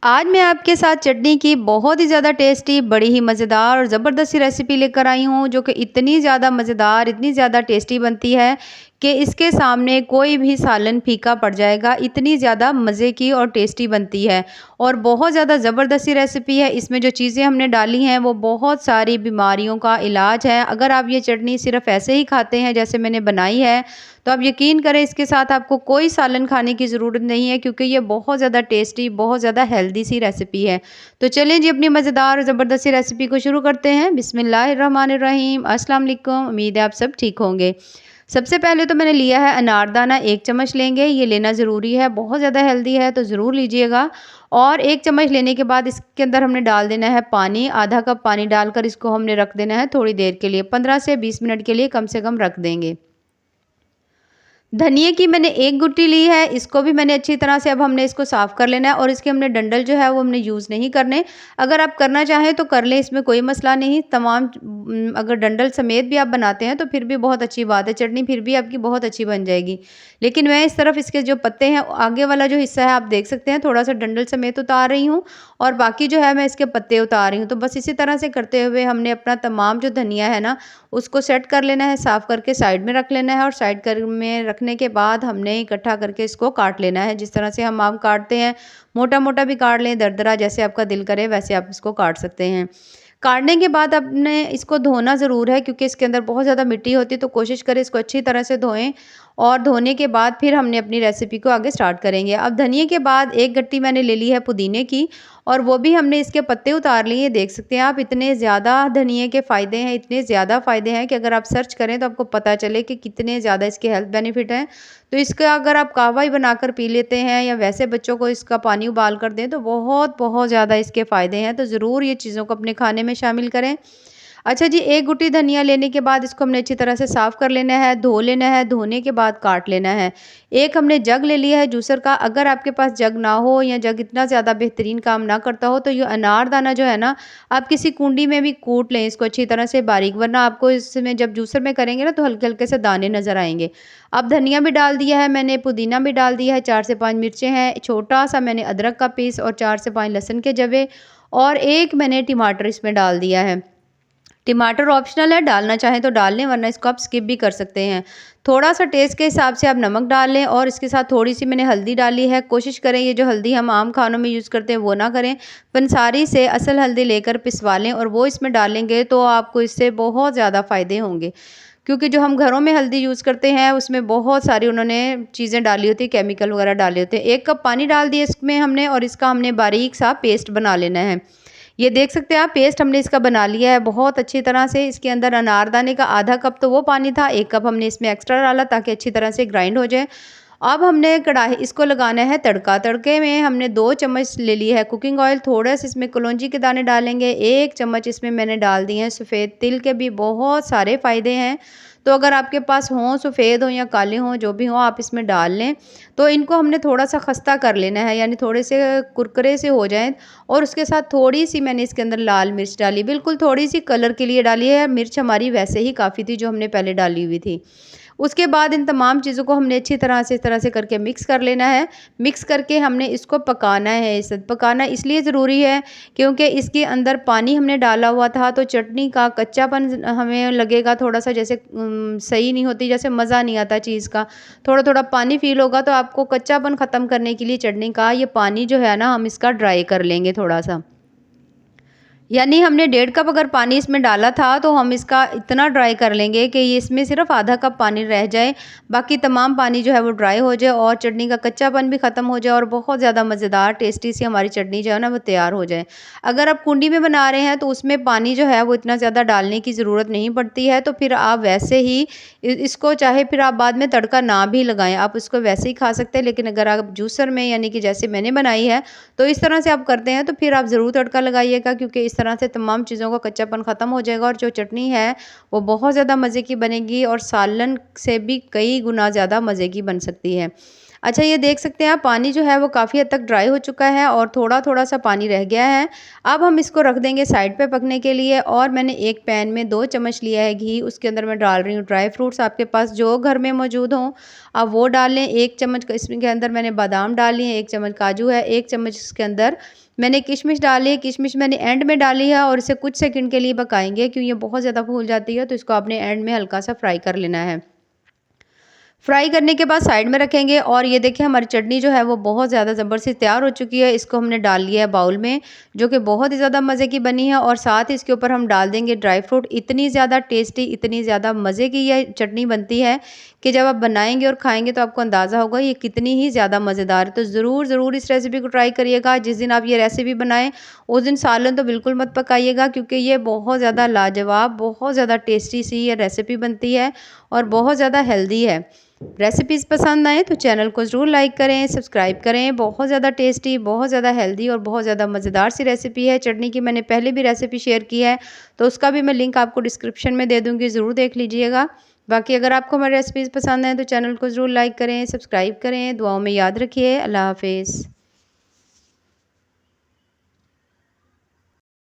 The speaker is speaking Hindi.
आज मैं आपके साथ चटनी की बहुत ही ज़्यादा टेस्टी, बड़ी ही मज़ेदार और ज़बरदस्त सी रेसिपी लेकर आई हूँ, जो कि इतनी ज़्यादा मज़ेदार, इतनी ज़्यादा टेस्टी बनती है कि इसके सामने कोई भी सालन फीका पड़ जाएगा। इतनी ज़्यादा मज़े की और टेस्टी बनती है और बहुत ज़्यादा ज़बरदस्त सी रेसिपी है। इसमें जो चीज़ें हमने डाली हैं, वो बहुत सारी बीमारियों का इलाज है। अगर आप ये चटनी सिर्फ़ ऐसे ही खाते हैं, जैसे मैंने बनाई है, तो आप यकीन करें इसके साथ आपको कोई सालन खाने की ज़रूरत नहीं है, क्योंकि ये बहुत ज़्यादा टेस्टी, बहुत ज़्यादा हेल्दी सी रेसिपी है। तो चलिए जी, अपनी मज़ेदार और ज़बरदस्त सी रेसिपी को शुरू करते हैं। बिस्मिल्लाहिर्रहमानिर्रहीम। अस्सलाम वालेकुम। उम्मीद है आप सब ठीक होंगे। सबसे पहले तो मैंने लिया है अनारदाना, 1 चम्मच लेंगे, ये लेना ज़रूरी है, बहुत ज़्यादा हेल्दी है तो ज़रूर लीजिएगा। और 1 चम्मच लेने के बाद इसके अंदर हमने डाल देना है पानी, आधा कप पानी डालकर इसको हमने रख देना है थोड़ी देर के लिए, 15 से 20 मिनट के लिए कम से कम रख देंगे। धनिये की मैंने 1 गुट्टी ली है, इसको भी मैंने अच्छी तरह से अब हमने इसको साफ़ कर लेना है और इसके हमने डंठल जो है वो हमने यूज़ नहीं करने। अगर आप करना चाहें तो कर लें, इसमें कोई मसला नहीं। अगर डंठल समेत भी आप बनाते हैं तो फिर भी बहुत अच्छी बात है, चटनी फिर भी आपकी बहुत अच्छी बन जाएगी। लेकिन मैं इस तरफ इसके जो पत्ते हैं, आगे वाला जो हिस्सा है आप देख सकते हैं, थोड़ा-सा डंठल समेत उतार रही हूँ और बाकी जो है मैं इसके पत्ते उतार रही हूँ। तो बस इसी तरह से करते हुए हमने अपना तमाम जो धनिया है ना, उसको सेट कर लेना है, साफ़ करके साइड में रख लेना है और साइड कर में रखने के बाद हमने इकट्ठा करके इसको काट लेना है। जिस तरह से हम आम काटते हैं, मोटा-मोटा भी काट लें, दरदरा जैसे आपका दिल करे वैसे आप इसको काट सकते हैं। काटने के बाद आपने इसको धोना ज़रूर है, क्योंकि इसके अंदर बहुत ज़्यादा मिट्टी होती है, तो कोशिश करें इसको अच्छी तरह से धोएँ और धोने के बाद फिर हमने अपनी रेसिपी को आगे स्टार्ट करेंगे। अब धनिये के बाद 1 गट्टी मैंने ले ली है पुदीने की और वो भी हमने इसके पत्ते उतार लिए। देख सकते हैं आप, इतने ज़्यादा धनिये के फ़ायदे हैं, इतने ज़्यादा फ़ायदे हैं कि अगर आप सर्च करें तो आपको पता चले कि कितने ज़्यादा इसके हेल्थ बेनिफिट हैं। तो इसका अगर आप कहवा ही बनाकर पी लेते हैं या वैसे बच्चों को इसका पानी उबाल कर दें, तो बहुत-बहुत ज़्यादा इसके फ़ायदे हैं। तो ज़रूर ये चीज़ों को अपने खाने में शामिल करें। अच्छा जी, 1 गुट्टी धनिया लेने के बाद इसको हमने अच्छी तरह से साफ़ कर लेना है, धो लेना है, धोने के बाद काट लेना है। एक हमने जग ले लिया है जूसर का। अगर आपके पास जग ना हो या जग इतना ज़्यादा बेहतरीन काम ना करता हो, तो ये अनारदाना जो है ना, आप किसी कुंडी में भी कूट लें इसको अच्छी तरह से बारीक, वरना आपको इसमें जब जूसर में करेंगे ना तो हल्के-हल्के से दाने नज़र आएँगे। अब धनिया भी डाल दिया है मैंने, पुदीना भी डाल दिया है, 4 से 5 मिर्चें हैं, छोटा-सा मैंने अदरक का पीस और 4 से 5 लहसुन के जवे और 1 मैंने टमाटर इसमें डाल दिया है। टमाटर ऑप्शनल है, डालना चाहें तो डाल लें, वरना इसको आप स्किप भी कर सकते हैं। थोड़ा-सा टेस्ट के हिसाब से आप नमक डाल लें और इसके साथ थोड़ी-सी मैंने हल्दी डाली है। कोशिश करें ये जो हल्दी हम आम खानों में यूज़ करते हैं वो ना करें। पंसारी से असल हल्दी लेकर पिसवा लें और वो इसमें डालेंगे तो आपको इससे बहुत ज़्यादा फ़ायदे होंगे। क्योंकि जो हम घरों में हल्दी यूज़ करते हैं उसमें बहुत सारी उन्होंने चीज़ें डाली होती हैं, केमिकल वगैरह डाले होते हैं। 1 कप पानी डाल दिया इसमें हमने और इसका हमने बारीक-सा पेस्ट बना लेना है। ये देख सकते हैं आप, पेस्ट हमने इसका बना लिया है बहुत अच्छी तरह से। इसके अंदर अनारदाने का आधा कप तो वो पानी था, 1 कप हमने इसमें एक्स्ट्रा डाला ताकि अच्छी तरह से ग्राइंड हो जाए। अब हमने कढ़ाई इसको लगाना है तड़का। तड़के में हमने 2 चम्मच ले ली है कुकिंग ऑयल, थोड़ा सा इसमें कलौंजी के दाने डालेंगे, 1 चम्मच इसमें मैंने डाल दिए हैं सफ़ेद तिल के भी बहुत सारे फ़ायदे हैं। तो अगर आपके पास हों, सफ़ेद हों या काले हों, जो भी हों आप इसमें डाल लें। तो इनको हमने थोड़ा-सा खस्ता कर लेना है, यानी थोड़े से कुरकुरे से हो जाएँ और उसके साथ थोड़ी-सी मैंने इसके अंदर लाल मिर्च डाली, बिल्कुल थोड़ी-सी कलर के लिए डाली है। मिर्च हमारी वैसे ही काफ़ी थी जो हमने पहले डाली हुई थी। उसके बाद इन तमाम चीज़ों को हमने अच्छी तरह से इस तरह से करके मिक्स कर लेना है। मिक्स करके हमने इसको पकाना है। पकाना इसलिए ज़रूरी है क्योंकि इसके अंदर पानी हमने डाला हुआ था, तो चटनी का कच्चापन हमें लगेगा थोड़ा-सा, जैसे सही नहीं होती, जैसे मज़ा नहीं आता चीज़ का। थोड़ा-थोड़ा पानी फ़ील होगा, तो आपको कच्चापन ख़त्म करने के लिए चटनी का ये पानी जो है ना, हम इसका ड्राई कर लेंगे थोड़ा-सा। यानी हमने 1.5 कप अगर पानी इसमें डाला था, तो हम इसका इतना ड्राई कर लेंगे कि ये इसमें सिर्फ़ आधा कप पानी रह जाए, बाकी तमाम पानी जो है वो ड्राई हो जाए और चटनी का कच्चापन भी ख़त्म हो जाए और बहुत ज़्यादा मज़ेदार टेस्टी सी हमारी चटनी जो है ना वो तैयार हो जाए। अगर आप कुंडी में बना रहे हैं तो उसमें पानी जो है वो इतना ज़्यादा डालने की ज़रूरत नहीं पड़ती है, तो फिर आप वैसे ही इसको चाहे फिर आप बाद में तड़का ना भी लगाएँ, आप इसको वैसे ही खा सकते हैं। लेकिन अगर आप जूसर में, यानी कि जैसे मैंने बनाई है, तो इस तरह से आप करते हैं तो फिर आप ज़रूर तड़का लगाइएगा, क्योंकि इस तरह से तमाम चीज़ों का कच्चापन ख़त्म हो जाएगा और जो चटनी है वो बहुत ज़्यादा मज़े की बनेगी और सालन से भी कई गुना ज़्यादा मज़े की बन सकती है। अच्छा, ये देख सकते हैं आप, पानी जो है वो काफ़ी हद तक ड्राई हो चुका है और थोड़ा-थोड़ा सा पानी रह गया है। अब हम इसको रख देंगे साइड पे पकने के लिए और मैंने एक पैन में 2 चम्मच लिया है घी, उसके अंदर मैं डाल रही हूँ ड्राई फ्रूट्स, आपके पास जो घर में मौजूद हों, आप वो डाल लें। 1 चम्मच इसके अंदर मैंने बादाम डाल लिए हैं, 1 चम्मच काजू है, 1 चम्मच इसके अंदर मैंने किशमिश डाली है। किशमिश मैंने एंड में डाली है और इसे कुछ सेकंड के लिए पकाएँगे, क्यों ये बहुत ज़्यादा फूल जाती है, तो इसको आपने एंड में हल्का-सा फ्राई कर लेना है। फ्राई करने के बाद साइड में रखेंगे और ये देखिए हमारी चटनी जो है वो बहुत ज़्यादा ज़बरदस्ती तैयार हो चुकी है। इसको हमने डाल लिया है बाउल में, जो कि बहुत ही ज़्यादा मज़े की बनी है और साथ ही इसके ऊपर हम डाल देंगे ड्राई फ्रूट। इतनी ज़्यादा टेस्टी, इतनी ज़्यादा मज़े की ये चटनी बनती है कि जब आप बनाएँगे और खाएँगे तो आपको अंदाज़ा होगा ये कितनी ही ज़्यादा मज़ेदार है। तो ज़रूर इस रेसिपी को ट्राई करिएगा। जिस दिन आप ये रेसिपी बनाएँ, उस दिन सालन तो बिल्कुल मत पकाइएगा, क्योंकि ये बहुत ज़्यादा लाजवाब, बहुत ज़्यादा टेस्टी सी ये रेसिपी बनती है और बहुत ज़्यादा हेल्दी है। रेसिपीज़ पसंद आएँ तो चैनल को ज़रूर लाइक करें, सब्सक्राइब करें। बहुत ज़्यादा टेस्टी, बहुत ज़्यादा हेल्दी और बहुत ज़्यादा मज़ेदार सी रेसिपी है। चटनी की मैंने पहले भी रेसिपी शेयर की है, तो उसका भी मैं लिंक आपको डिस्क्रिप्शन में दे दूँगी, ज़रूर देख लीजिएगा। बाकी अगर आपको हमारी रेसिपीज़ पसंद आएँ तो चैनल को ज़रूर लाइक करें, सब्सक्राइब करें। दुआओं में याद रखिए। अल्लाह हाफ़िज़।